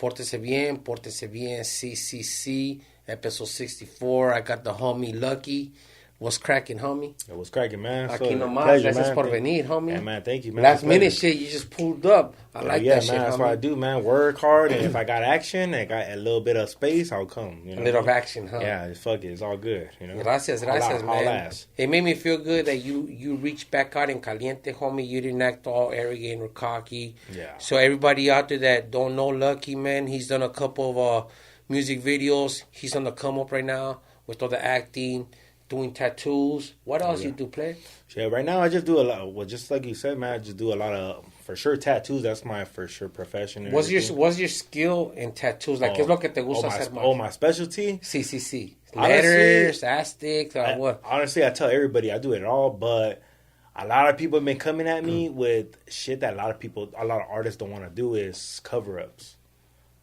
Portense Bien, CCC, episode 64. I got the homie LUXX. What's cracking, homie? It was cracking, man. Aquí nomás. Gracias por venir, homie. Yeah, man. Thank you, man. Last minute shit, you just pulled up. I like that shit, man. That's homie. what I do, man. Work hard, and if I got action and got a little bit of space, I'll come. You know? A little of action, huh? Yeah, fuck it. It's all good, you know? Gracias, man. It made me feel good that you reached back out in caliente, homie. You didn't act all arrogant or cocky. Yeah. So everybody out there that don't know LUXX, man, he's done a couple of music videos. He's on the come up right now with all the acting, doing tattoos. What else you do, play? Yeah, right now I just do a lot. Well, just like you said, man, I just do a lot of, for sure, tattoos. That's my for sure profession. What's your skill in tattoos? Like, ¿qué es lo que te gusta hacer más? My specialty? Sí. Letters, astics, what? Honestly, I tell everybody I do it all, but a lot of people have been coming at me with shit that a lot of artists don't want to do is cover-ups.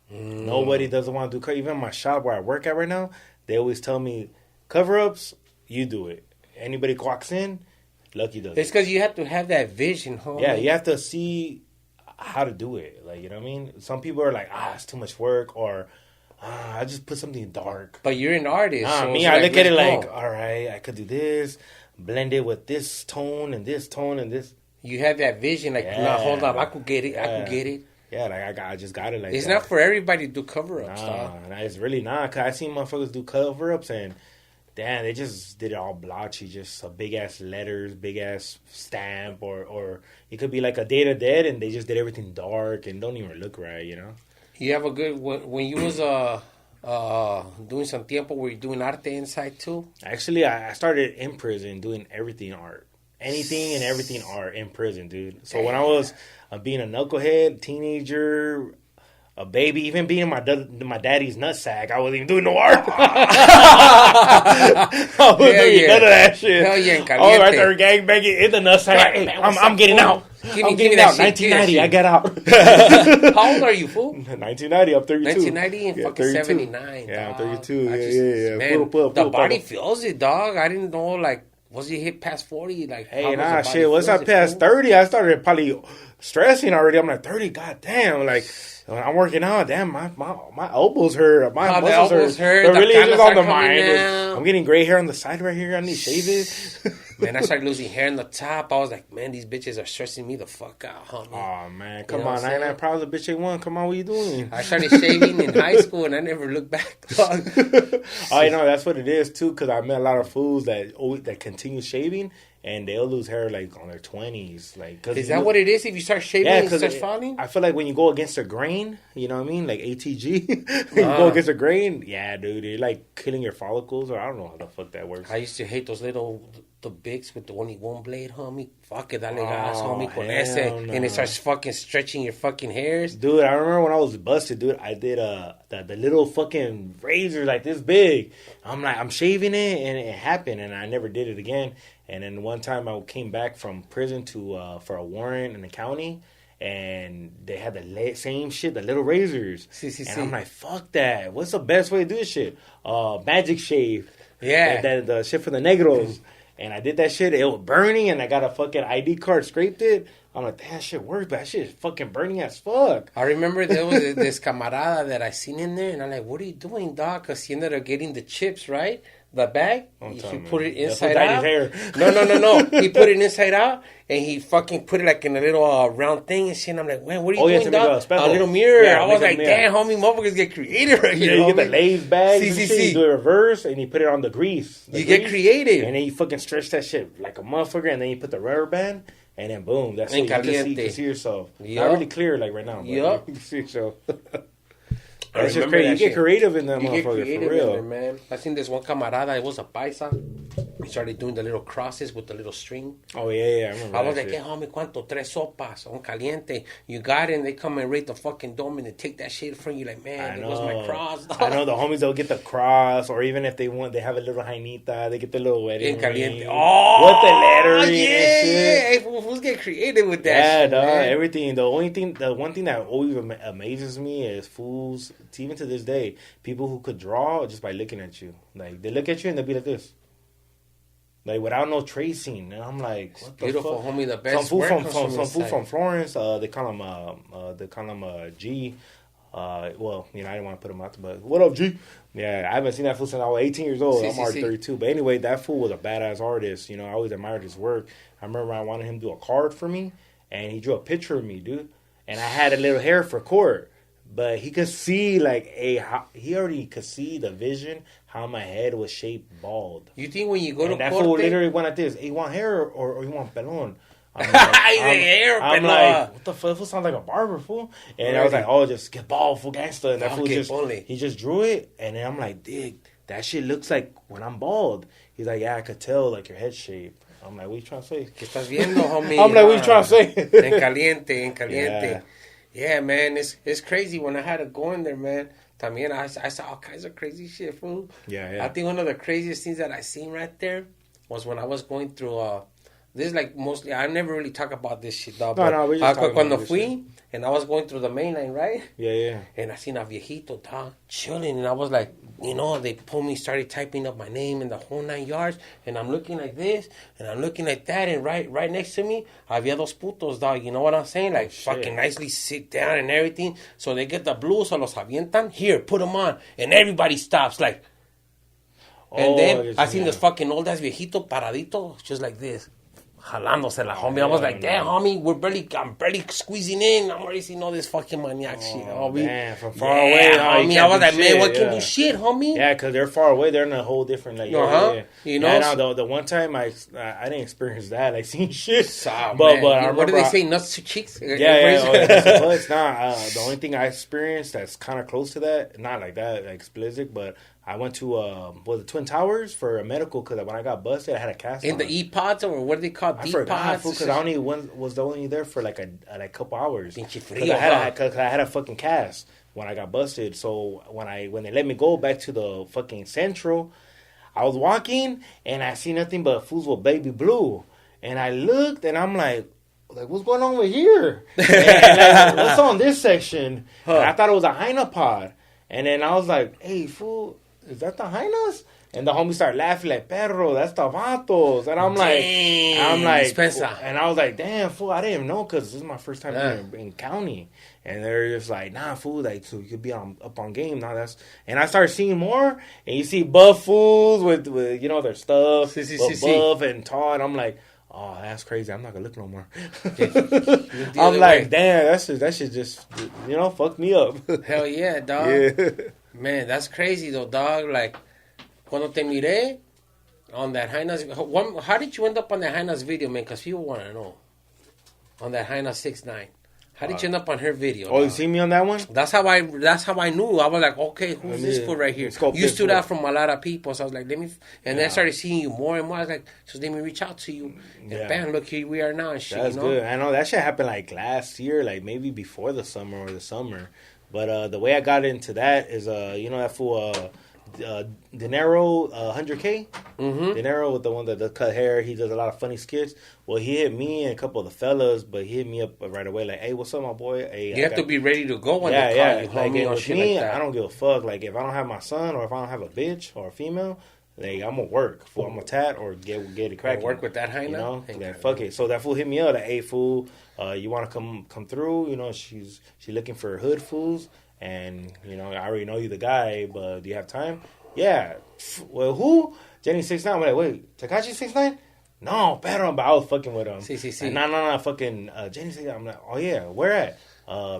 Nobody doesn't want to do even my shop where I work at right now, they always tell me, cover-ups, you do it. Anybody walks in, LUXX does it. It's because you have to have that vision, homie. Yeah, you have to see how to do it. Like, you know what I mean? Some people are like, it's too much work, or I just put something dark. But you're an artist. So me, I look at it like, all right, I could do this, blend it with this tone and this tone and this. You have that vision, like, no, hold up, I could get it, I could get it. Yeah, like I just got it like it's that. not for everybody to do cover-ups, Nah, it's really not. Because I seen motherfuckers do cover-ups and, damn, they just did it all blotchy. Just a big-ass letters, big-ass stamp. Or it could be like a Day to Dead and they just did everything dark and don't even look right, you know? You have a good... When you was doing some tiempo, were you doing arte inside too? Actually, I started in prison doing everything art. Anything and everything art in prison, dude. So when I was being a knucklehead, teenager, a baby, even being my daddy's nutsack, I wasn't even doing no art. I wasn't doing none of that shit. Hell yeah, in I was right there gangbanging in the nutsack. Hey, I'm getting out. I'm getting out. 1990, I got out. How old are you, fool? 1990, I'm 32. 1990 and fucking 32. 79. Yeah, dog. I'm 32. Yeah. Man, the body feels it, dog. I didn't know, like, once you hit past 40, like, hey, nah, shit. Once I passed 30, I started probably stressing already. I'm like, 30, goddamn. Like, when I'm working out, damn, my elbows hurt. My muscles hurt. But really, it's just on the mind. I'm getting gray hair on the side right here. I need to shave it. Man, I started losing hair on the top. I was like, man, these bitches are stressing me the fuck out, homie. Oh, man. Come on. 99 problems, bitch ain't one. Come on, what you doing? I started shaving in high school, and I never looked back, dog. Oh, you know, that's what it is, too, because I met a lot of fools that continue shaving, and they'll lose hair, like, on their 20s. Like, is that what it is? If you start shaving, it starts falling? I feel like when you go against the grain, you know what I mean? Like ATG. When you go against the grain, yeah, dude, you're, like, killing your follicles, or I don't know how the fuck that works. I used to hate those the bigs with the only one blade, homie. Fuck it, dale gas, homie, con ese. No. And it starts fucking stretching your fucking hairs. Dude, I remember when I was busted, dude, I did the little fucking razor like this big. I'm shaving it, and it happened, and I never did it again. And then one time I came back from prison for a warrant in the county, and they had the same shit, the little razors. And I'm like, fuck that. What's the best way to do this shit? Magic shave. Yeah. The shit for the negros. And I did that shit. It was burning, and I got a fucking ID card, scraped it. I'm like, that shit works, but that shit is fucking burning as fuck. I remember there was this camarada that I seen in there, and I'm like, what are you doing, dog? Because he ended up getting the chips, right? The bag. He put it inside out. Hair. No. He put it inside out, and he fucking put it like in a little round thing and shit. And I'm like, man, what are you doing, dog? A little mirror. Yeah, I was like, damn, homie, motherfuckers get creative right here. You get the Lay's bag, you do it reverse, and you put it on the grease. Get creative. And then you fucking stretch that shit like a motherfucker, and then you put the rubber band, and then boom, that's it. You can see yourself. Not really clear like right now, but you can see yourself. That's just crazy. You get creative in that motherfucker, for real. There, man. I seen this one camarada, it was a paisa. He started doing the little crosses with the little string. Oh, yeah. I remember I was like, hey, homie, ¿cuánto? 3 sopas, un caliente. You got it, and they come and rate the fucking dome, and they take that shit from you. Like, man, it was my cross. I know, the homies, they'll get the cross, or even if they have a little jainita, they get the little wedding caliente. Oh, what the lettering yeah. Hey, fools get creative with that shit, man. Everything. The one thing that always amazes me is fools, even to this day, people who could draw just by looking at you. Like, they look at you and they'll be like this. Like, without no tracing. And I'm like, what the beautiful, fuck? homie, the best. Some fool from Florence, they call him G. Well, you know, I didn't want to put him out there, but what up, G? Yeah, I haven't seen that fool since I was 18 years old. I'm already 32. But anyway, that fool was a badass artist. You know, I always admired his work. I remember I wanted him to do a card for me, and he drew a picture of me, dude. And I had a little hair for court. But he could see, like, he already could see the vision, how my head was shaped bald. You think when you go to that corte... fool literally went like this, hey, you want hair or you want pelon? I'm like, what the fuck? That sounds like a barber, fool. And I was like, oh, just get bald, fool, gangsta. And that fool he just drew it. And then I'm like, dig, that shit looks like when I'm bald. He's like, yeah, I could tell, like, your head shape. I'm like, what you trying to say? ¿Qué estás viendo, homie? I'm like, what you trying to say? En caliente. Yeah, man, it's crazy. When I had to go in there, man, también I saw all kinds of crazy shit, fool. Yeah. I think one of the craziest things that I seen right there was when I was going through... This is like mostly, I never really talk about this shit, dog. No, we just talking cuando about fui, shit. And I was going through the main line, right? Yeah. And I seen a viejito, dog, chilling. And I was like, you know, they pulled me, started typing up my name in the whole 9 yards. And I'm looking like this, and I'm looking like that. And right next to me, había dos putos, dog. You know what I'm saying? Like, fucking nicely sit down and everything. So they get the blues, so los avientan. Here, put them on. And everybody stops, like. And then I seen this fucking old-ass viejito paradito, just like this. Jalándosela, homie. I was like, damn, homie, I'm barely squeezing in. I'm already seeing all this fucking maniac shit, homie. Damn, from far away, homie. I was like, man, what can do shit, homie? Yeah, because they're far away. They're in a whole different, like, You know? No, the one time I didn't experience that, like, seeing shit. But I remember, what do they say, nuts to cheeks? It's not. The only thing I experienced that's kind of close to that, not like that, like explicit, but I went to the Twin Towers for a medical because when I got busted, I had a cast in the E-pods, or what are they called? I forgot because I only was only there for like a couple hours. Because I had a fucking cast when I got busted. So when they let me go back to the fucking Central, I was walking and I see nothing but fools with baby blue, and I looked and I'm like, what's going on over here? and what's on this section? And I thought it was a Highness pod, and then I was like, hey, fool. Is that the Highness? And the homies started laughing like, perro, that's the vatos. And I'm like, Spencer. And I was like, damn, fool, I didn't even know because this is my first time in county. And they're just like, nah, fool, like, so you could be up on game. Now and I started seeing more, and you see buff fools with you know, their stuff, buff and tall, and I'm like, oh, that's crazy. I'm not gonna look no more. I'm like, damn, that shit just, you know, fucked me up. Hell yeah, dog. Yeah. Man, that's crazy though, dog. Like, cuando te miré on that Highness, how did you end up on that Highness video, man? Because people want to know. On that Highness 6'9". How did you end up on her video? Oh, dog? You see me on that one? That's how I knew. I was like, okay, who's this fool right here? You stood out from a lot of people, so I was like, then I started seeing you more and more. I was like, so let me reach out to you. And bam, look, here we are now and shit. That's good. I know that shit happened like last year, like maybe before the summer or the summer. But the way I got into that is, you know that fool, Dinero, 100K? Mm-hmm. Dinero with the one that does cut hair. He does a lot of funny skits. Well, he hit me and a couple of the fellas, but he hit me up right away like, hey, what's up, my boy? Hey, you have to be ready to go when they call you, homie, like, or shit me, like that. I don't give a fuck. Like, if I don't have my son or if I don't have a bitch or a female, like, I'm going to work. Fool, I'm going to tat or get it cracking. Work with that high you now? know? Like, fuck it. So that fool hit me up like, hey, fool, you want to come through? You know, she's looking for hood fools. And, you know, I already know you the guy, but do you have time? Yeah. Well, who? Jenny 6'9". I'm like, wait, Tekashi 6'9"? No, pero, but I was fucking with him. Sí. No, fucking Jenny 6'9". I'm like, oh, yeah, where at?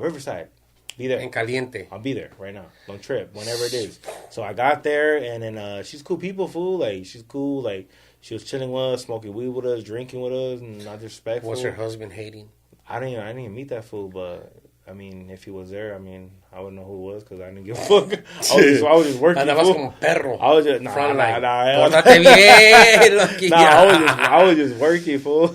Riverside. Be there. En caliente. I'll be there right now. Don't trip, whenever it is. So I got there, and then she's cool people, fool. Like, she's cool. Like, she was chilling with us, smoking weed with us, drinking with us, and not disrespectful. What's her husband hating? I didn't even meet that fool, but... I mean, if he was there, I mean, I wouldn't know who it was because I didn't give a fuck. I was just working. Andabas como perro. I was just, I was just working, fool.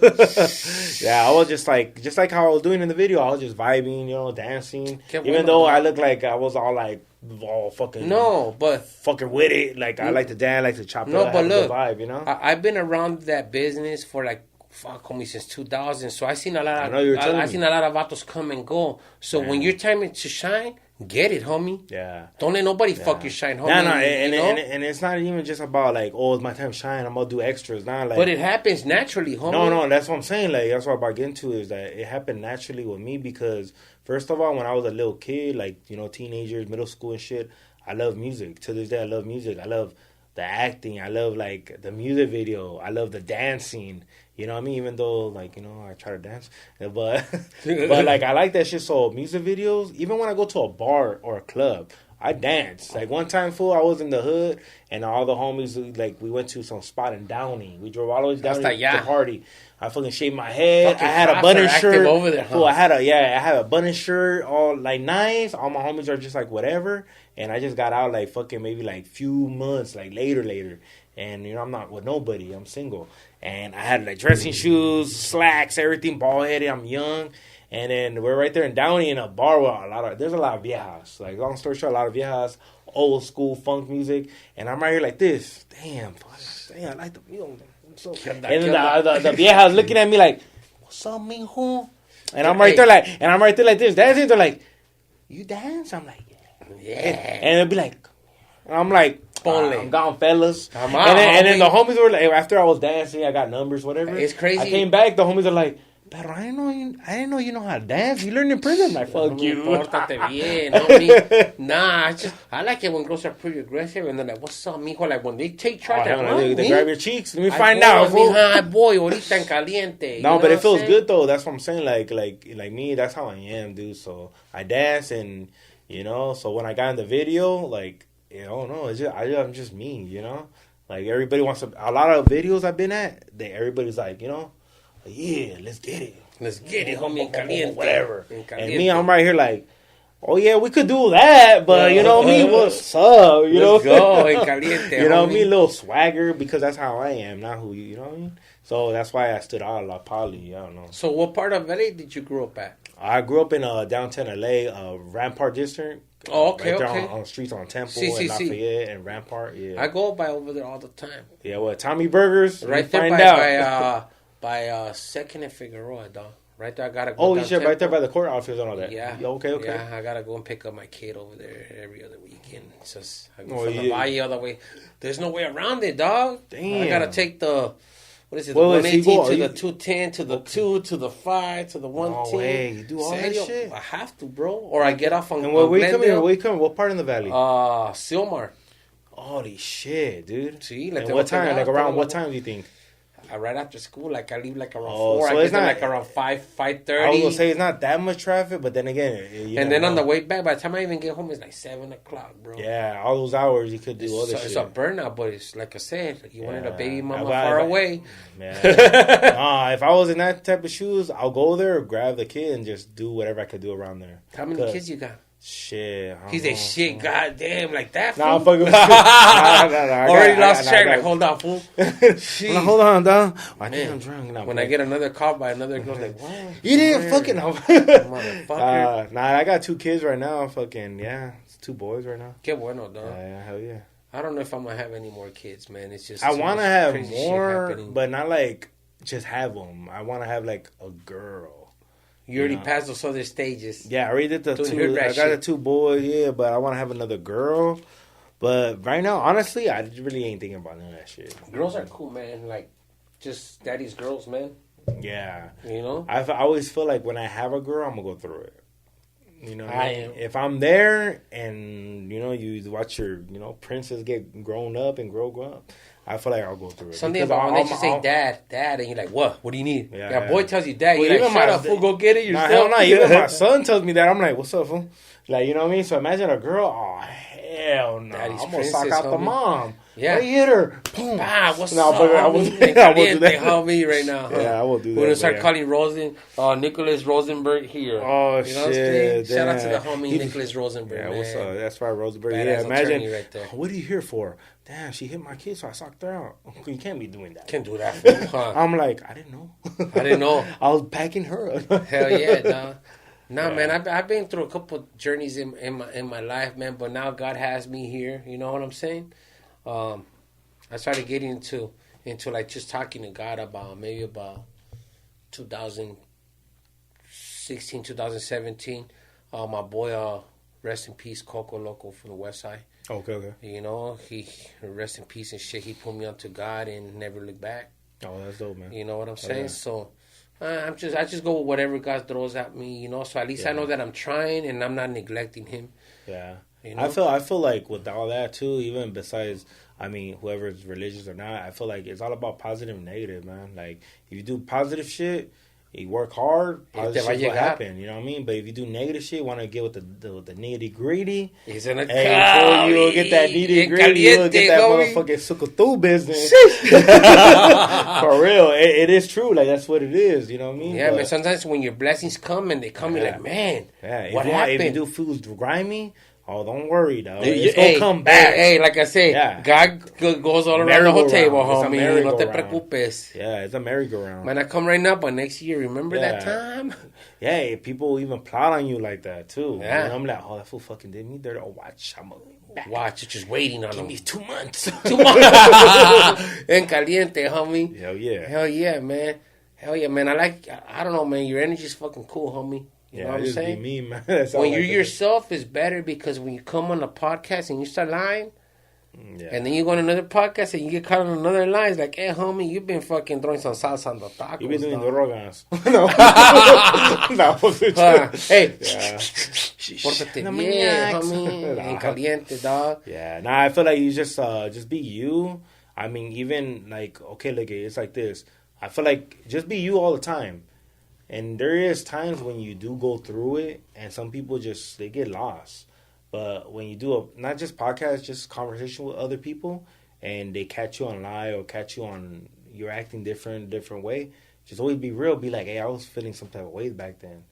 Yeah, I was just like how I was doing in the video. I was just vibing, you know, dancing. Even though I looked like I was all fucking. No, but fucking with it. Like, I like to dance, like to chop it up, but look, vibe, you know? I've been around that business for like, fuck, homie, since 2000. So I seen a lot of vatos come and go. So when your time to shine, get it, homie. Yeah. Don't let nobody fuck your shine, homie. No, and it's not even just about like, oh, it's my time to shine, I'm gonna do extras. Nah, like, but it happens naturally, homie. No, that's what I'm saying. Like, that's what I'm about getting to is that it happened naturally with me because First of all, when I was a little kid, like, teenagers, middle school and shit, I love music. To this day, I love music. I love the acting. I love, like, the music video. I love the dancing. You know what I mean? Even though, like, I try to dance. But, like, I like that shit. So, music videos, even when I go to a bar or a club, I dance. Like, one time, fool, I was in the hood, and all the homies, like, we went to some spot in Downey. We drove all the way down to the party. I fucking shaved my head. I had a button shirt. Over there, fool, I had a button shirt, all, like, nice. All my homies are just, like, whatever. And I just got out, like, fucking maybe, like, few months, like, later. And, I'm not with nobody. I'm single. And I had, like, dressing shoes, slacks, everything, bald-headed. I'm young. And then we're right there in Downey in a bar with there's a lot of viejas. Like, long story short, a lot of viejas, old school funk music. And I'm right here like this. Damn, I like the music. And then the viejas looking at me like, what's up, mijo? And I'm right there like this. Dancing, they're like, you dance? I'm like, yeah. And they'll be like, I'm like, I'm gone, fellas. And then the homies were like, after I was dancing, I got numbers, whatever. It's crazy. I came back, the homies are like, pero I didn't know you know how to dance. You learned in prison. Like, fuck you. Pórtate bien, homie. Nah, I like it when girls are pretty aggressive and they're like, what's up, mijo? Like, when they take charge, they grab your cheeks. Let me find out. Boy, ahorita en caliente. No, but it feels good, though. That's what I'm saying. Like me, that's how I am, dude. So, I dance and, so when I got in the video, like, I don't know. I'm just me, Like, everybody wants to... A lot of videos I've been at, everybody's like, yeah, let's get it. Let's get it, homie, en caliente. Whatever. And me, I'm right here like, oh, yeah, we could do that, but me, what's up? Let's go, en caliente, me, a little swagger, because that's how I am, not who you know what I mean? So that's why I stood out a lot, probably, I don't know. So what part of LA did you grow up at? I grew up in downtown LA, Rampart District. Oh, okay, right there okay. On streets on Temple and Lafayette and Rampart, yeah. I go by over there all the time. Yeah, well, Tommy Burgers, right there by 2nd and Figueroa, dog. Right there, I gotta go. Oh, you should right there by the court office and all that. Yeah. Okay. Yeah, I gotta go and pick up my kid over there every other weekend. It's just I go from the Valle all the way. There's no way around it, dog. Damn. I gotta take the 118 to the 210 to the 2 to the 5 to the 110. No way, you do all that shit? I have to, bro. Or I get off on. And where you coming? What part in the valley? Silmar. Holy shit, dude. See, like what time? Like around what time do you think? Right after school, like I leave like around 4. So I it's get not like around 5:30. I was gonna say it's not that much traffic, but then again, and then on the way back, by the time I even get home, it's like 7 o'clock, bro. Yeah, all those hours you could do other shit. It's a burnout, but it's like I said, you wanted a baby mama far away. Man, if I was in that type of shoes, I'll go there, grab the kid, and just do whatever I could do around there. How many kids you got? Shit. He's a shit, goddamn, like that. Nah, I'm fucking with you. Already lost track. Like, hold on, fool. Hold on, dog. I think I'm drunk now. When I get another call by another girl, like, what? You didn't fucking know. Motherfucker. Nah, I got 2 kids right now. Fucking, yeah. It's 2 boys right now. Que bueno, dog. Yeah, hell yeah. I don't know if I'm going to have any more kids, man. It's just... I want to have more, but not like just have them. I want to have like a girl. You already passed those other stages. Yeah, I already did the 2. I got the 2 boys, yeah, but I want to have another girl. But right now, honestly, I really ain't thinking about none of that shit. Girls are cool, man. Like, just daddy's girls, man. Yeah. I always feel like when I have a girl, I'm going to go through it. If I'm there and, you watch your, princess get grown up and grow up, I feel like I'll go through it. Something about when they just say dad, and you're like, what? What do you need? Yeah, boy tells you dad. You're like, shut up, fool, go get it yourself. Hell no. Even my son tells me that. I'm like, what's up, fool? Like, you know what I mean? So imagine a girl. Oh, hell no. I'm going to sock out the mom. Yeah. They hit her. Boom. What's up? I will do that. Help me right now. Huh? Yeah, I will do that. We're going to start calling Nicholas Rosenberg here. Oh, shit. Shout out to the homie Nicholas Rosenberg. Yeah, what's up? That's right, Rosenberg. Yeah, imagine. Right there. What are you here for? Damn, she hit my kid, so I socked her out. You can't be doing that. Can't do that. Huh? I'm like, I didn't know. I was packing her up. Hell yeah, dog. Nah, man, I've been through a couple journeys in my life, man, but now God has me here. You know what I'm saying? I started getting into like just talking to God about 2016, 2017. My boy, rest in peace, Coco Loco from the West Side. Okay. He rest in peace and shit. He put me onto God and never looked back. Oh, that's dope, man. You know what I'm saying? Yeah. So I just go with whatever God throws at me, you know. So at least I know that I'm trying and I'm not neglecting him. Yeah, you know? I feel like with all that too, even besides, I mean, whoever's religious or not, I feel like it's all about positive and negative, man. Like if you do positive shit, you work hard, positive shit will happen. You know what I mean? But if you do negative shit, want to get with the nitty gritty, he's in a before you get that nitty gritty, you'll get that motherfucking suckle business. For real, it is true. Like that's what it is. You know what I mean? Yeah, man. Sometimes when your blessings come and they come, you're like, man, what happened? If you do foods grimy, oh, don't worry, though. It's gonna come back. Hey, like I say, God goes all around the whole table, homie. No te preocupes. Yeah, it's a merry-go-round. Might not come right now, but next year, remember that time? Yeah, people even plot on you like that, too. Yeah. And I'm like, oh, that fool fucking did me dirty. Oh, watch. I'm back. Watch, you're just waiting on him. Give me 2 months. 2 months. En caliente, homie. Hell yeah. Hell yeah, man. Hell yeah, man. I don't know, man. Your energy's fucking cool, homie. You know what I'm saying? Be me, man. When you're yourself, is better because when you come on a podcast and you start lying, and then you go on another podcast and you get caught on another line, it's like, hey, homie, you've been fucking throwing some salsa on the tacos. You've been doing drogas. Hey, pórtate bien, homie. En caliente, dog. Yeah, I feel like you just be you. I mean, even like, okay, look, it's like this. I feel like just be you all the time. And there is times when you do go through it, and some people they get lost. But when you do not just podcast, just conversation with other people, and they catch you on lie or catch you on you're acting different way, just always be real. Be like, hey, I was feeling some type of ways back then.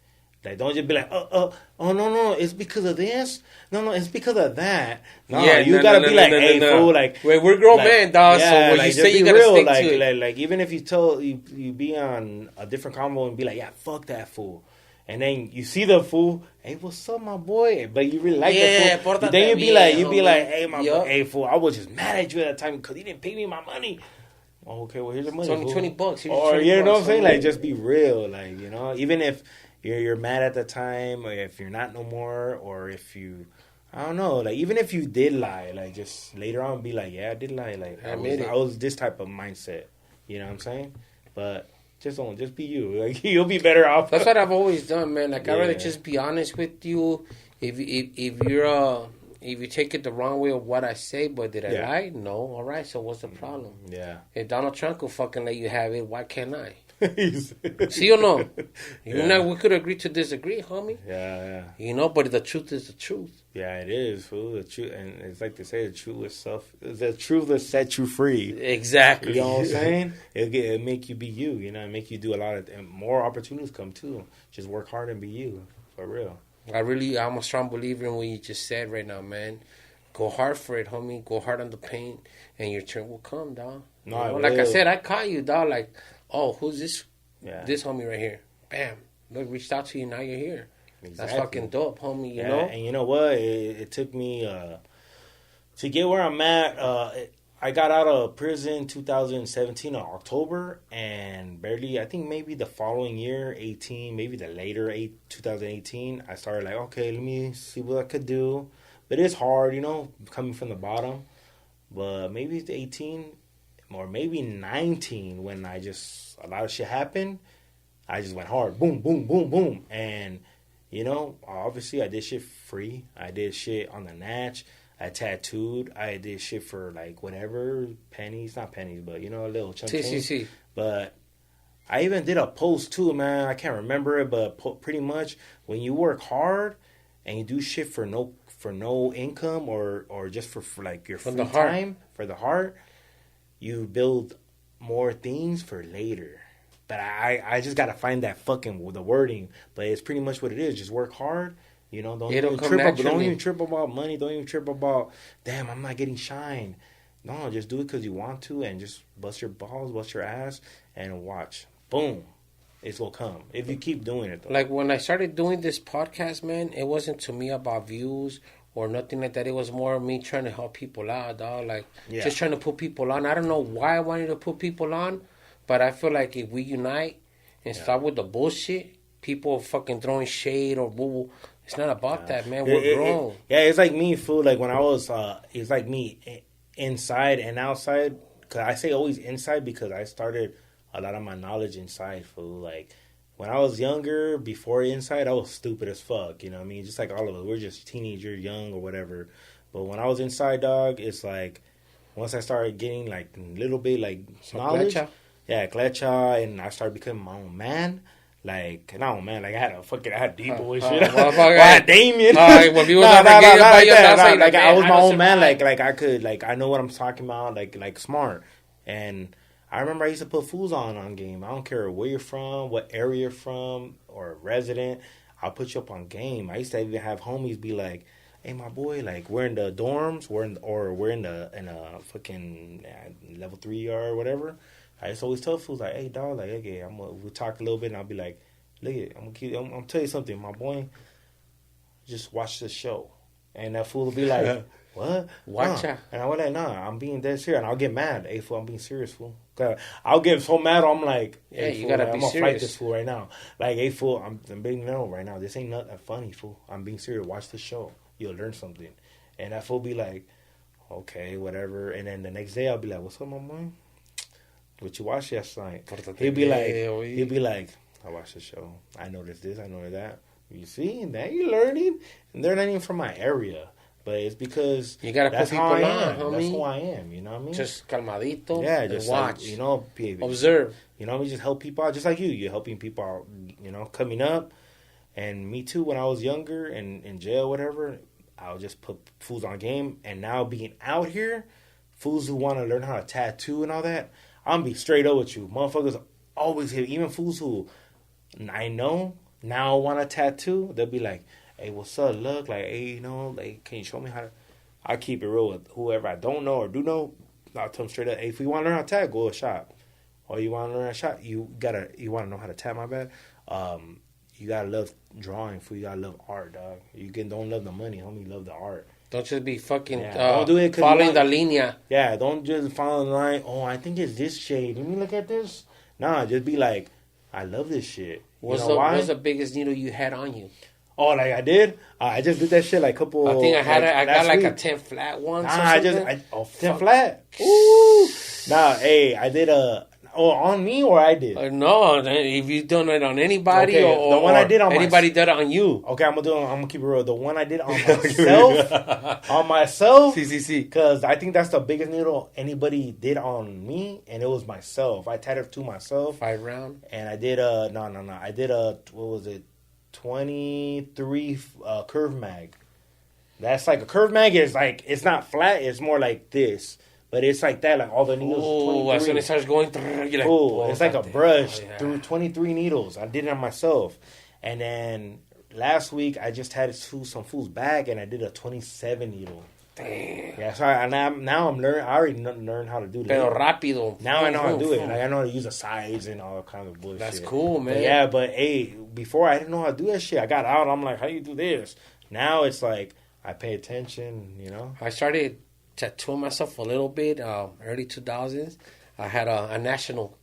Like, don't just be like, oh, no, it's because of this. No, it's because of that. No, you gotta be like, hey, fool, like, wait, we're grown men, dog. So when you say you gotta stick to it, like, even if you be on a different combo and be like, yeah, fuck that fool, and then you see the fool, hey, what's up, my boy? But you really like the fool. Then you be like, hey, my boy, hey, fool, I was just mad at you at that time because he didn't pay me my money. Oh, okay, well, here's the money. It's only $20. Or you know what I'm saying? Like, just be real, like, you know, even if you're mad at the time, or if you're not no more, or if you, I don't know, like even if you did lie, like just later on be like, yeah, I did lie, like I was this type of mindset, you know what I'm saying? But just be you, like you'll be better off. That's what I've always done, man. Like I'd rather just be honest with you. If you take it the wrong way of what I say, but did I lie? No, all right. So what's the problem? Yeah. If Donald Trump could fucking let you have it, why can't I? See or no? You know, we could agree to disagree, homie. Yeah. You know, but the truth is the truth. Yeah, it is, fool. The truth, and it's like they say, the truth will set you free. Exactly. You know what I'm saying? It'll make you be you. You know, make you do a lot of, and more opportunities come too. Just work hard and be you, for real. I'm a strong believer in what you just said right now, man. Go hard for it, homie. Go hard on the paint, and your turn will come, dog. No, you know? Like I said, I caught you, dog. Like, oh, who's this? Yeah. This homie right here. Bam. Look, reached out to you. Now you're here. Exactly. That's fucking dope, homie. You know. And you know what? It took me to get where I'm at. I got out of prison 2017 in October, and barely, I think maybe the following year, 18, maybe the later 2018, I started like, okay, let me see what I could do. But it's hard, you know, coming from the bottom. But maybe it's 18 or maybe 19 when a lot of shit happened. I just went hard. Boom, boom, boom, boom. And, you know, obviously I did shit free. I did shit on the natch. I tattooed. I did shit for, like, whatever, pennies. Not pennies, but, you know, a little chunk. TCC. But I even did a post, too, man. I can't remember it, but pretty much when you work hard and you do shit for no income or just for like, your free time, for the heart, you build more things for later. But I just got to find that the wording. But it's pretty much what it is. Just work hard. You know, don't even trip about money. Don't even trip about, damn, I'm not getting shine. No, just do it because you want to, and just bust your balls, bust your ass, and watch. Boom. It's going to come. If you keep doing it, though. Like, when I started doing this podcast, man, it wasn't to me about views or nothing like that. It was more me trying to help people out, dog. Like, just trying to put people on. I don't know why I wanted to put people on, but I feel like if we unite and stop with the bullshit, people fucking throwing shade or boo. It's not about that, man. We're grown. It's like me, fool. Like, when I was, it's like me inside and outside. Because I say always inside because I started a lot of my knowledge inside, fool. Like, when I was younger, before inside, I was stupid as fuck. You know what I mean? Just like all of us. We're just teenagers, young or whatever. But when I was inside, dog, it's like, once I started getting, like, a little bit, like, knowledge. Yeah, klecha, and I started becoming my own man. Like, not own man, like, I had Debo and shit. I had Damien. When people like that. Like, I was my own man. Like, I could, like, I know what I'm talking about, like, smart. And I remember I used to put fools on game. I don't care where you're from, what area you're from, or a resident. I'll put you up on game. I used to even have homies be like, hey, my boy, like, we're in the dorms, we're in a fucking level 3 or whatever. I just always tell fools, like, hey, dog, like, okay, we'll talk a little bit, and I'll be like, look it, I'm gonna tell you something, my boy, just watch the show. And that fool will be like, what? Watch out. And I was like, nah, I'm being dead serious. And I'll get mad. Hey, fool, I'm being serious, fool. I'll get so mad, I'm like, hey, you fool, gotta like, be I'm gonna serious. fight this fool right now. Like, hey, fool, I'm being no right now. This ain't nothing funny, fool. I'm being serious. Watch the show. You'll learn something. And that fool be like, okay, whatever. And then the next day, I'll be like, what's up, my boy? What you watched last night? He'd be like, I watched the show. I noticed this, I noticed that. You see, now you're learning. And they're not even from my area. But it's because you gotta that's put how I people am. on, homie. That's who I am, you know what I mean? Just calmadito. Yeah, just watch. Like, you know, observe. You know, we just help people out. Just like you. You're helping people out, you know, coming up. And me too, when I was younger and in jail, whatever, I would just put fools on game. And now being out here, fools who want to learn how to tattoo and all that, I'm going to be straight up with you. Motherfuckers always hit, even fools who I know now want to tattoo, they'll be like, hey, what's up, look? Like, hey, you know, like, can you show me how to? I keep it real with whoever I don't know or do know. I'll tell them straight up, hey, if you want to learn how to tat, go to a shop. Or you want to learn how to shop, you want to know how to tat, my bad. You got to love drawing, fool. You got to love art, dog. Don't love the money, homie. Love the art. Don't just be fucking don't do it following the linea. Yeah, don't just follow the line. Oh, I think it's this shade. Let me look at this. Nah, just be like, I love this shit. What's the biggest needle you had on you? Oh, like I did? I just did that shit like a couple. I think I got like a 10 flat once. Nah, 10 flat. Ooh. Nah, hey, I did on me or I did? No, if you done it on anybody or the one I did on anybody did it on you. Okay, I'm gonna keep it real. The one I did on myself. See. Because I think that's the biggest needle anybody did on me, and it was myself. I tattooed to myself. 5 round. And I did no. I did what was it? 23 curve mag. That's like a curve mag is like, it's not flat, it's more like this. But it's like that, like all the needles. Oh, as soon as it starts going, you're like, it's like a brush through 23 needles. I did it on myself. And then last week, I just had some fool's bag, and I did a 27 needle. Damn. Yeah, so now I'm learning. I already learned how to do that. Pero rápido. Now I know how to do it. Like, I know how to use the sides and all kinds of bullshit. That's cool, man. But hey, before I didn't know how to do that shit. I got out. I'm like, how do you do this? Now it's like I pay attention. You know. I started tattooing myself a little bit. Early 2000s. I had a national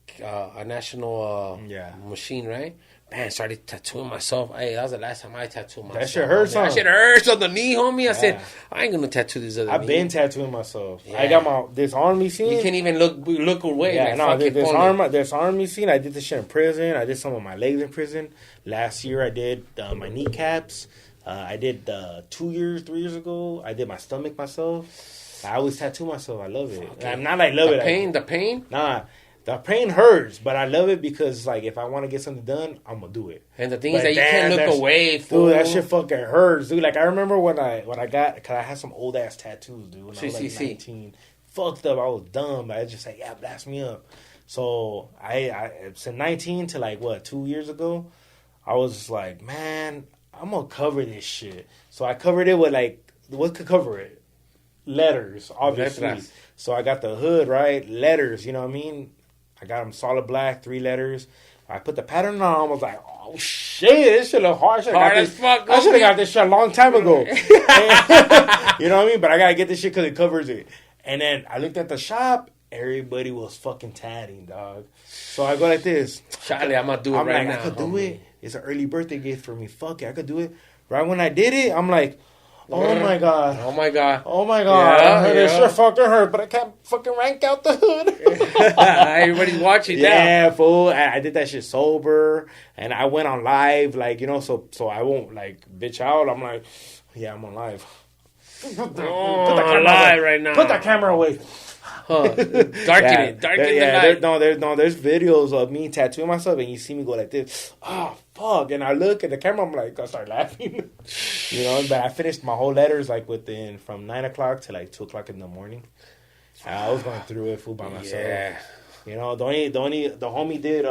machine, right? Man, I started tattooing myself. Hey, that was the last time I tattooed myself. That shit hurts, That shit hurts on the knee, homie. I said, I ain't gonna tattoo this other knee. I've been tattooing myself. Yeah. I got this army scene. You can't even look away. Yeah, this army scene. I did this shit in prison. I did some of my legs in prison. Last year, I did my kneecaps. I did 3 years ago. I did my stomach myself. I always tattoo myself. I love it. Okay. I'm not like love it. The pain? Nah. The pain hurts, but I love it because, like, if I want to get something done, I'm going to do it. And the thing is that you can't look away, fool. Dude, that shit fucking hurts, dude. Like, I remember when I got, because I had some old-ass tattoos, dude. When I was, like, 19. Fucked up. I was dumb. I just said, yeah, blast me up. So, I since 19 to, like, 2 years ago, I was just like, man, I'm going to cover this shit. So, I covered it with, like, what could cover it? Letters, obviously. Letras. So, I got the hood, right? Letters, you know what I mean? I got them solid black, 3 letters. I put the pattern on. I was like, oh, shit, this shit look hard. I should have got this shit a long time ago. You know what I mean? But I got to get this shit because it covers it. And then I looked at the shop. Everybody was fucking tatting, dog. So I go like this. Charlie, I'm going to do it right now. I could do it. It's an early birthday gift for me. Fuck it, I could do it. Right when I did it, I'm like, Oh my god. Oh my god. Oh my god. Yeah, It sure fucking hurt, but I can't fucking rank out the hood. Everybody's watching now. Yeah, fool. I did that shit sober, and I went on live, like, you know, so I won't like bitch out. I'm like, yeah, I'm on live. Put the camera live away. right now. Put that camera away. Darken it. Darken the night. There's videos of me tattooing myself, and you see me go like this. Oh, fuck. And I look at the camera, I'm like, I start laughing. You know, but I finished my whole letters, like, from 9 o'clock to, like, 2 o'clock in the morning. I was going through it, fool, by myself. Yeah. You know, the homie did,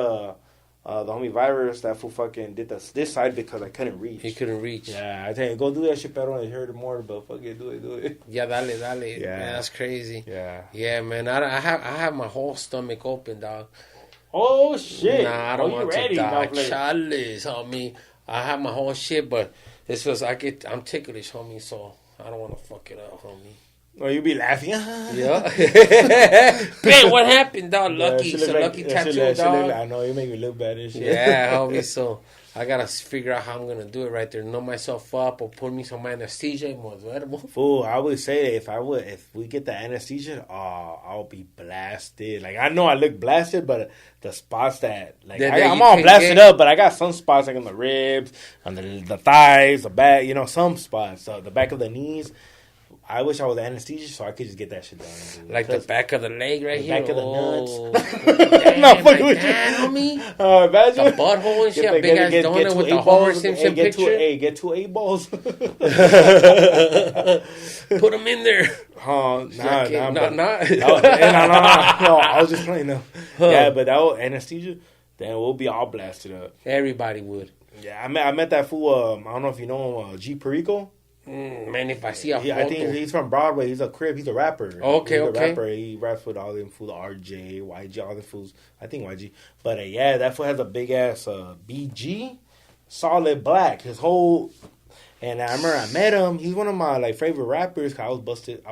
the homie Virus, that fool fucking did this side because I couldn't reach. He couldn't reach. Yeah, I tell you, go do that shit, pero I heard it more, but fuck it, do it. Yeah, dale. Yeah. Man, that's crazy. Yeah. Yeah, man. I have my whole stomach open, dog. Oh, shit. Nah, I don't want ready, to die. dog, like- Chalice, homie. I have my whole shit, but it's just I'm ticklish, homie, so I don't want to fuck it up, homie. Oh, you be laughing. Yeah. Man, what happened, dog? Lucky. It's a lucky tattoo, dog. I know, you make me look bad and shit. Yeah, homie. So I got to figure out how I'm going to do it right there. Know myself up or put me some anesthesia. Fool, I would say that if we get the anesthesia, I'll be blasted. Like, I know I look blasted, but the spots that, like, I'm all blasted up, but I got some spots, like, on the ribs, on the thighs, the back, you know, some spots, the back of the knees. I wish I was anesthesia so I could just get that shit done. Dude. Like the back of the leg right here? Back of the nuts. Damn, No, like that, homie? Imagine. The butthole and shit. Big ass donut with the Homer Simpson picture. Get 2 8 balls. Put them in there. Oh, nah. No. I was just playing though. Yeah, but that was anesthesia. Then we'll be all blasted up. Everybody would. Yeah, I met that fool. I don't know if you know him, G Perico. Man, if I see a photo. I think he's from Broadway. He's a Crip. He's a rapper. Okay. A rapper. He raps with all them fools, RJ, YG, all the fools. I think YG. But yeah, that fool has a big ass BG, solid black. His whole. And I remember I met him. He's one of my like favorite rappers. 'Cause I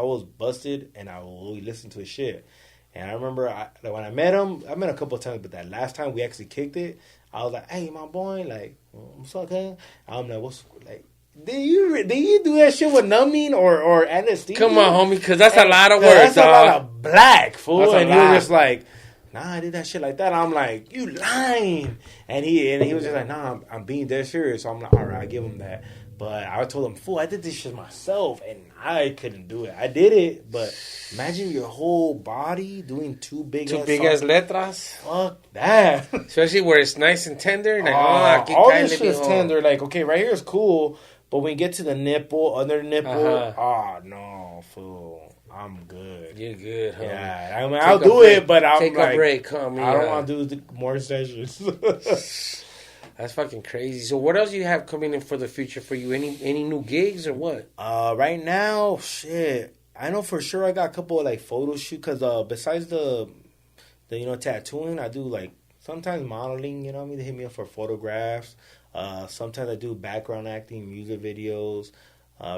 was busted, and I always listen to his shit. And I remember when I met him, I met him a couple of times, but that last time we actually kicked it, I was like, "Hey, my boy, like, what's up, man?" I'm like, "What's like?" Did you do that shit with numbing or anesthesia? Come on, homie, because that's a lot of work, That's dog. a lot of black, fool. That's and a he was lot. just like, nah, I did that shit like that. I'm like, you lying. And he was just like, nah, I'm being dead serious. So I'm like, all right, I give him that. But I told him, fool, I did this shit myself, and I couldn't do it. I did it, but imagine your whole body doing two big ass letras. Fuck that. Especially where it's nice and tender. Like, all this shit is tender. Like, okay, right here is cool. But when you get to the nipple, other nipple, no, fool, I'm good. You're good, huh? Yeah, I mean, I'll do it, but I'm take like, a break, homie. I don't want to do more sessions. That's fucking crazy. So what else do you have coming in for the future for you? Any new gigs or what? Right now, shit, I know for sure I got a couple of like photo shoot because besides the tattooing, I do like sometimes modeling. You know what I mean? They hit me up for photographs. Sometimes I do background acting, music videos.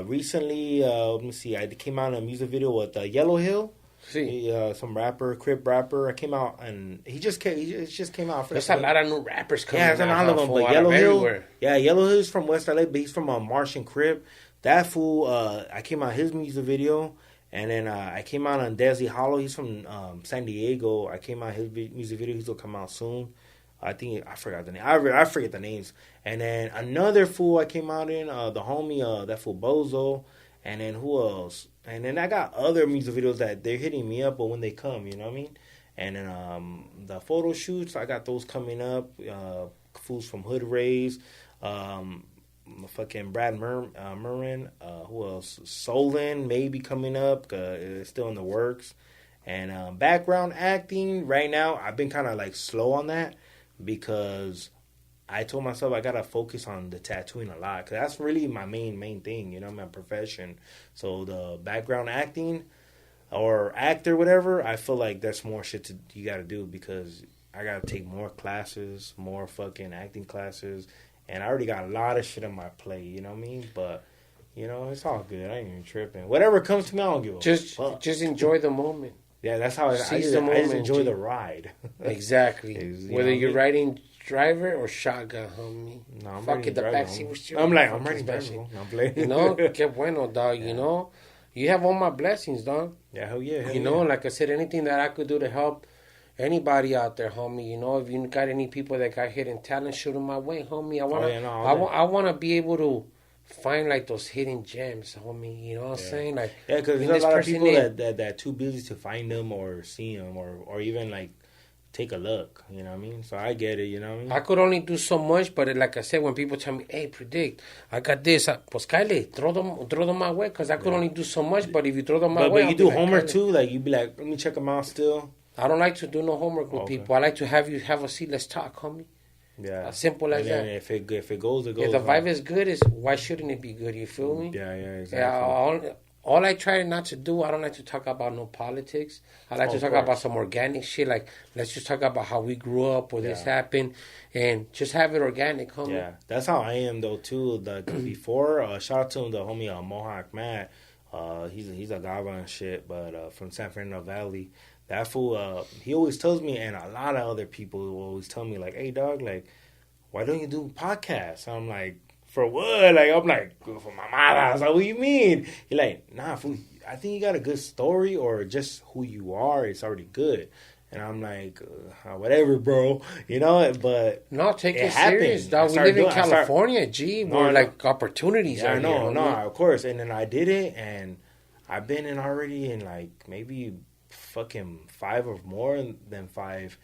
Recently, let me see, I came out in a music video with Yellow Hill. See, some rapper, Crip rapper. I came out and he just came out. There's a lot of new rappers coming. Yeah, there's a lot of them. But Yellow Hill, Yellow Hill is from West LA, but he's from Martian Crip. That fool, I came out his music video, and then I came out on Desi Hollow. He's from San Diego. I came out his music video. He's gonna come out soon. I think I forgot the name. I forget the names. And then another fool I came out in, the homie, that fool Bozo. And then who else? And then I got other music videos that they're hitting me up, but when they come, you know what I mean? And then the photo shoots, I got those coming up. Fools from Hood Rays, fucking Brad Murrin. Who else? Solon maybe coming up. It's still in the works. And background acting right now, I've been kind of like slow on that. Because I told myself I gotta focus on the tattooing a lot, cause that's really my main thing, you know, my profession. So the background acting or actor, whatever, I feel like there's more shit you gotta do because I gotta take more classes, more fucking acting classes, and I already got a lot of shit on my plate, you know what I mean? But you know, it's all good. I ain't even tripping. Whatever comes to me, I don't give a fuck. Just enjoy the moment. Yeah, that's how I just enjoy the ride. Exactly. Whether you're riding driver or shotgun, homie? No, I'm Fuck ready it, the to drive, backseat homie. was chill. I'm like, Fuck I'm ready his to drive, backseat. bro. No, I'm playing. You know, que bueno, dog. You know, you have all my blessings, dog. Yeah, hell yeah. Hell You know, yeah. like I said, anything that I could do to help anybody out there, homie. You know, if you got any people that got hidden talent, shoot them my way, homie. I want to be able to find like those hidden gems, homie. You know what I'm saying? Like, yeah, because when there's a this lot of person people in- that too busy to find them or see them or even like take a look. You know what I mean? So I get it. You know what I mean? I could only do so much, but like I said, when people tell me, "Hey, predict, I got this," pues Kyle, throw them my way, because I could only do so much. But if you throw them my way, but you I'll do be like, homework Kyle. too. Like you be like, let me check them out still. I don't like to do no homework with Okay. people. I like to have you have a seat. Let's talk, homie. Yeah, As simple as and then that. if it goes, it goes. If the huh? vibe is good, why shouldn't it be good? You feel me? Yeah, exactly. Yeah, all I try not to do, I don't like to talk about no politics. I like to talk about some organic shit. Like, let's just talk about how we grew up, where this happened, and just have it organic, homie. Yeah, that's how I am though too. Before, shout out to the homie Mohawk Matt. He's a gava and shit, but from San Fernando Valley. That fool, he always tells me, and a lot of other people will always tell me, like, "Hey, dog, like, why don't you do podcasts?" I'm like, "For what?" Like, I'm like, "For my mama." I was like, "What do you mean?" He's like, "Nah, fool, I think you got a good story, or just who you are. It's already good." And I'm like, "Whatever, bro," you know. But no, take it happened. serious, dog. We live in California, G, where like opportunities yeah, are. No, here, no, homie. of course. And then I did it, and I've been in already in like maybe fucking 5 or more than 5,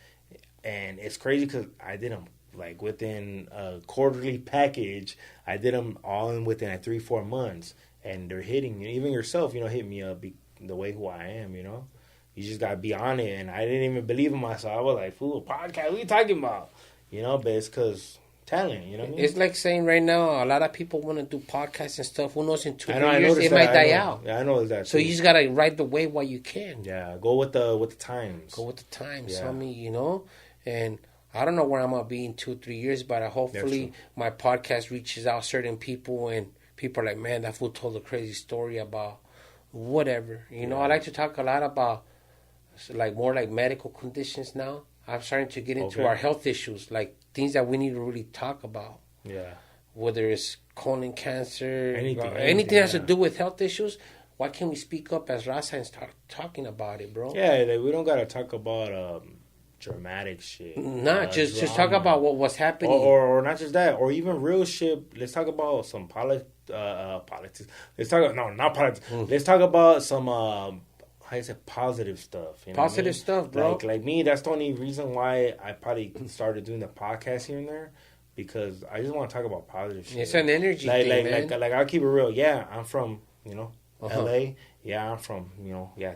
and it's crazy because I did them like within a quarterly package. I did them all in within like 3-4 months, and they're hitting you. Even yourself, you know, hit me up the way who I am. You know, you just gotta be on it, and I didn't even believe in myself. I was like, "Fool, podcast? What are you talking about?" You know, but it's because talent. You know what I mean? It's like saying right now, a lot of people want to do podcasts and stuff. Who knows, in 2 I years it might die out. Yeah, I know that. So you just gotta ride the wave while you can. Yeah, go with the times. Go with the times, Yeah. homie. You know, and I don't know where I'm gonna be in 2-3 years, but hopefully my podcast reaches out certain people, and people are like, "Man, that fool told a crazy story about whatever." You know, I like to talk a lot about like more like medical conditions now. I'm starting to get into our health issues, like things that we need to really talk about. Yeah. Whether it's colon cancer, anything that has to do with health issues. Why can't we speak up as Raza and start talking about it, bro? Yeah, like, we don't gotta talk about dramatic shit. Nah, just talk about what's happening, or not just that, or even real shit. Let's talk about some politics. Let's talk not politics. Let's talk about some how you say positive stuff. You know positive stuff, bro. Like me, that's the only reason why I probably started doing the podcast here and there, because I just want to talk about positive shit. It's an energy thing, man. Like I'll keep it real. Yeah, I'm from LA. Yeah, I'm from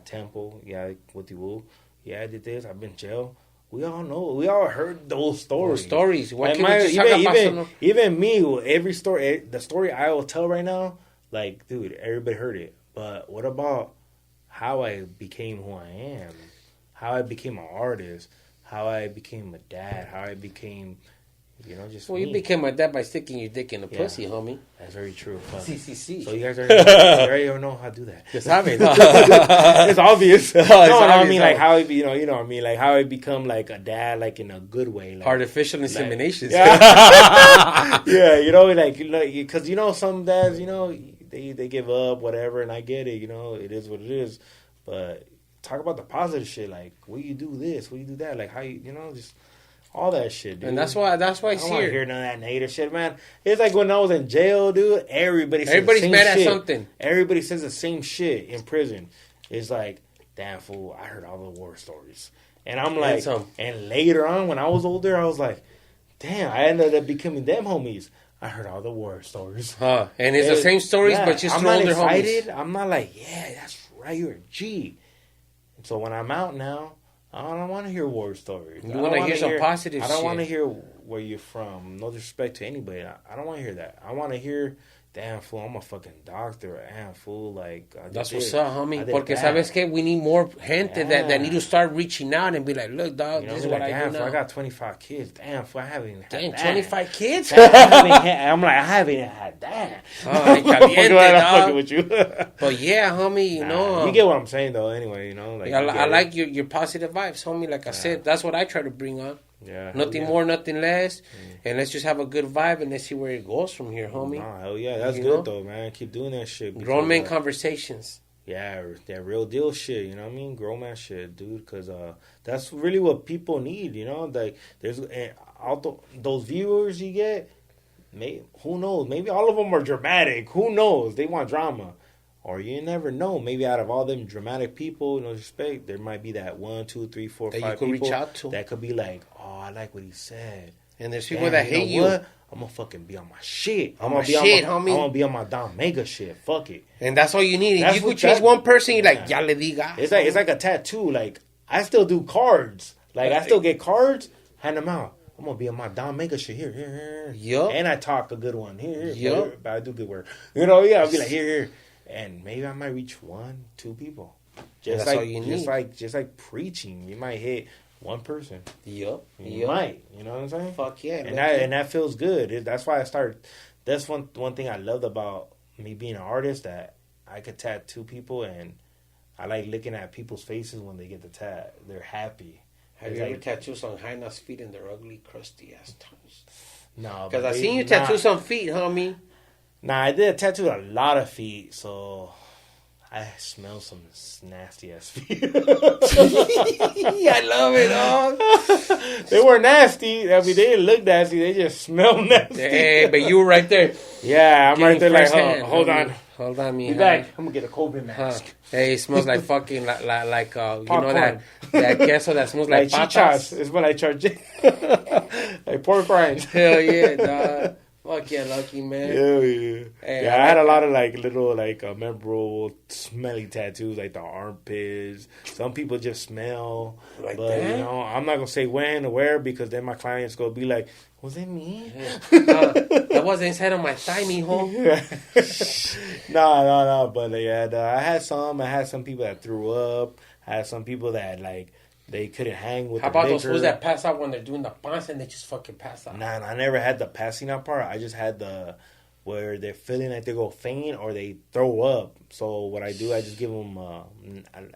Temple. Yeah, with the Woo. Yeah, I did this. I've been jail. We all know. We all heard those stories. Why can't we just talk about some? Even me, every story, the story I will tell right now, like, dude, everybody heard it. But what about how I became who I am? How I became an artist? How I became a dad? How I became, just Well, me. you became my dad by sticking your dick in the pussy, homie. That's very true. Fuck. CCC. So you guys already know how to do that. Just have it. It's obvious. It's I mean, obvious, like how I mean, like how I become like a dad, like in a good way, like Artificial inseminations. Yeah, because some dads, they give up, whatever, and I get it. It is what it is. But talk about the positive shit, like will you do this, will you do that, like how just all that shit, dude. And that's why it's I don't want to hear none of that negative shit, man. It's like when I was in jail, dude. Everybody's mad at something. Everybody says the same shit in prison. It's like, damn fool, I heard all the war stories, and I'm like, and later on when I was older, I was like, damn, I ended up becoming them homies. I heard all the war stories, and it's the same stories, but just I'm through not older excited. homies. I'm not like, yeah, that's right, you're a G. And so when I'm out now, I don't want to hear war stories. You want to hear some positive shit. I don't want to hear where you're from. No disrespect to anybody. I don't want to hear that. I want to hear, damn, fool, I'm a fucking doctor. Damn, fool, like... That's what's up, homie. Porque sabes que we need more gente that need to start reaching out and be like, look, dog, this is what I do now. I got 25 kids. Damn, fool, I haven't even had that. 25 kids? I haven't even had that. Oh, caliente, I'm fucking with you. But yeah, homie, you get what I'm saying, though, anyway, I like your positive vibes, homie. Like I said, that's what I try to bring on. Yeah. Nothing more, nothing less. And let's just have a good vibe and let's see where it goes from here, homie. Nah, hell yeah. That's good, though, man. Keep doing that shit. Because, grown man conversations. Yeah, that real deal shit, you know what I mean? Grown man shit, dude, because that's really what people need, you know? Like, there's those viewers you get, who knows? Maybe all of them are dramatic. Who knows? They want drama. Or you never know. Maybe out of all them dramatic people, no respect, there might be that 1, 2, 3, 4, 5 people reach out to. that could be like, oh, I like what he said. And there's people that hate you. What? I'm gonna fucking be on my shit. I'm gonna be on my Don Mega shit. Fuck it. And that's all you need. If you could change one person, you're like, ya le diga. It's like a tattoo. Like, I still do cards. Like, I still get cards, hand them out. I'm gonna be on my Don Mega shit. Here. Yup. And I talk a good one. Here. Yup. But I do good work. You know, yeah, I'll be like, here. And maybe I might reach 1, 2 people. That's all you need. Just like preaching. You might hit one person. Yup. You might. You know what I'm saying? Fuck yeah. And that feels good. That's why I started. That's one thing I loved about me being an artist, that I could tattoo people, and I like looking at people's faces when they get the tat. They're happy. Have you ever tattooed some Highness feet and their ugly, crusty ass toes? No. Because I seen you tattoo some feet, homie. Nah, I did tattoo a lot of feet, so I smell some nasty ass feet. I love it, dog. They were nasty. I mean, they didn't look nasty. They just smell nasty. Hey, but you were right there. Yeah, I'm right there like, hold on. Hold on, me. Be back. I'm going to get a COVID mask. Hey, it smells like fucking, like you know that queso that smells like patas. It smells like charge. Like pork rinds. Hell yeah, dog. Fuck yeah, lucky man. Hell yeah. Hey, I had a lot of like little like memorable smelly tattoos, like the armpits. Some people just smell, like but that? You know, I'm not gonna say when or where, because then my clients gonna be like, "Was it me? That wasn't inside of my thigh, mijo." No. But yeah, I had some people that threw up. I had some people that like, they couldn't hang with. How about those fools that pass out when they're doing the panza and they just fucking pass out? Nah, I never had the passing out part. I just had the where they're feeling like they go faint or they throw up. So what I do, I just give them.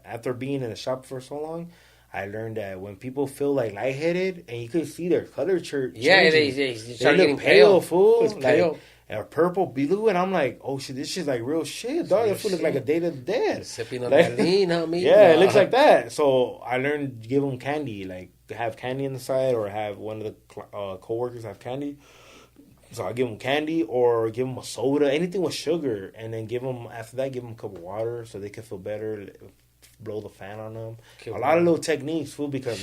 After being in the shop for so long, I learned that when people feel like lightheaded and you could see their color changing, they start getting pale, fool. It's pale. Like, or purple, blue, and I'm like, oh shit, this shit's like real shit, dog. This fool looks like a Day of the Dead. Sipping on that lean, homie. Yeah, it looks like that. So I learned to give them candy, like have candy on the side, or have one of the coworkers have candy. So I give them candy or give them a soda, anything with sugar, and then after that give them a cup of water so they can feel better. Blow the fan on them. A lot of little techniques, fool, because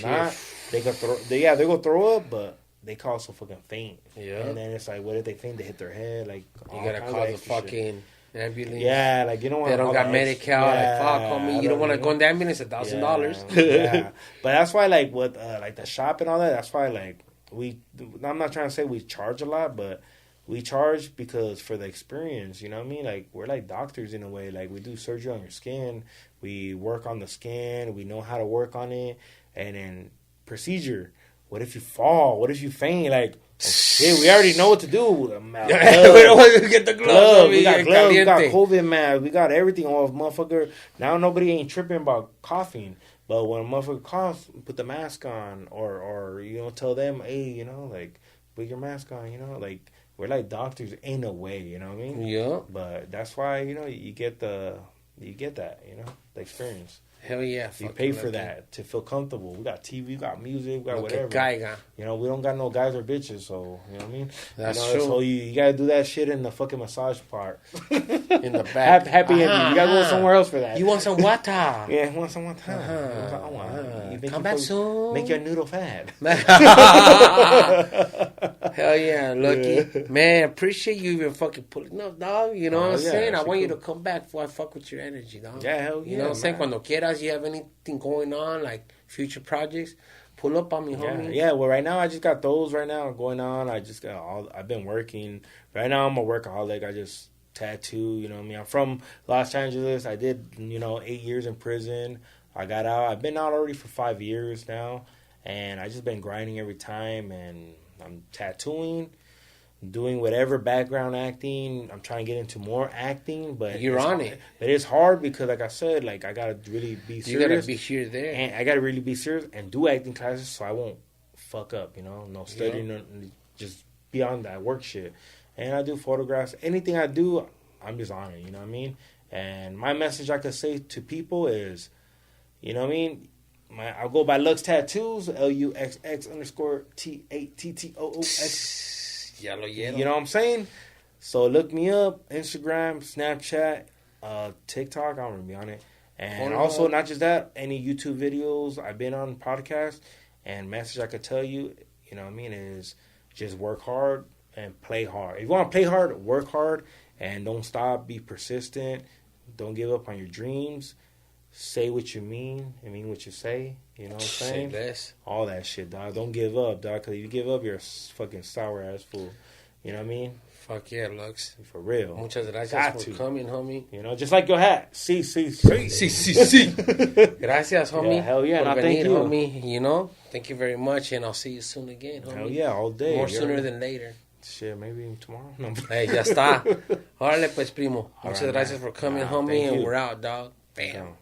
they could they're gonna throw up, but they cause so fucking faint. Yeah. And then it's like, what if they faint? They hit their head. Like, you gotta call the fucking ambulance. Yeah, like, you don't want. They don't got Medi-Cal. Like, fuck, homie. You don't want to go in the ambulance. $1,000. Yeah. But that's why, like, with like the shop and all that. That's why, like, I'm not trying to say we charge a lot, but we charge because for the experience. You know what I mean? Like, we're like doctors in a way. Like, we do surgery on your skin. We work on the skin. We know how to work on it. And then procedure. What if you fall? What if you faint? Like, oh shit, we already know what to do. We don't want to get the gloves. We got gloves. We got COVID masks. We got everything off, motherfucker. Now nobody ain't tripping about coughing. But when a motherfucker coughs, put the mask on, or you know, tell them, hey, you know, like, put your mask on. You know, like, we're like doctors in a way. You know what I mean? Yeah. But that's why, you know, you get that. You know, the experience. Hell yeah. You pay for that to feel comfortable. We got TV, we got music, we got whatever. Caiga. You know, we don't got no guys or bitches, so, you know what I mean? That's true. So you got to do that shit in the fucking massage part. In the back. Happy ending. You got to go somewhere else for that. You want some water? Yeah, I want some water. Come back soon. Make your noodle fat. Hell yeah, Lucky. Yeah. Man, appreciate you even fucking pulling up, dog. You know what I'm saying? I want you to come back before I fuck with your energy, dog. Yeah, hell yeah. You know what I'm saying? Cuando quieras, you have anything going on, like future projects, pull up on me, homie. Yeah, well, right now, I just got those right now going on. I've been working. Right now, I'm a workaholic. I just tattoo, you know what I mean? I'm from Los Angeles. I did, 8 years in prison. I got out. I've been out already for 5 years now. And I just been grinding every time. And I'm tattooing, doing whatever background acting. I'm trying to get into more acting, but you're on it. But it's hard because, like I said, like I gotta really be serious. You gotta be here there, and I gotta really be serious and do acting classes so I won't fuck up, you know, no studying, no, just beyond that work shit. And I do photographs. Anything I do, I'm just on it, you know what I mean? And my message I could say to people is, you know what I mean? I'll go by LUXX Tattoos, LUXX_T8TTOOX. Ya lo You know what I'm saying? So look me up, Instagram, Snapchat, TikTok, I don't want to be on it. And also, not just that, any YouTube videos I've been on, podcasts, and message I could tell you, you know what I mean, is just work hard and play hard. If you want to play hard, work hard, and don't stop, be persistent, don't give up on your dreams. Say what you mean and mean what you say. You know what I'm saying? Say less. All that shit, dog. Don't give up, dog. Because if you give up, you're a fucking sour ass fool. You know what I mean? Fuck yeah, Lux. For real. Muchas gracias por coming, homie. You know, just like your hat. Sí. Gracias, homie. Yeah, hell yeah. Por venir, Thank you. homie. You know? Thank you very much, and I'll see you soon again, homie. Hell yeah, all day. More sooner than later. Shit, maybe tomorrow. No. Hey, ya está. Órale, pues, primo. Muchas right, gracias man. for coming, Nah, homie, thank and you. we're out, dog. Bam.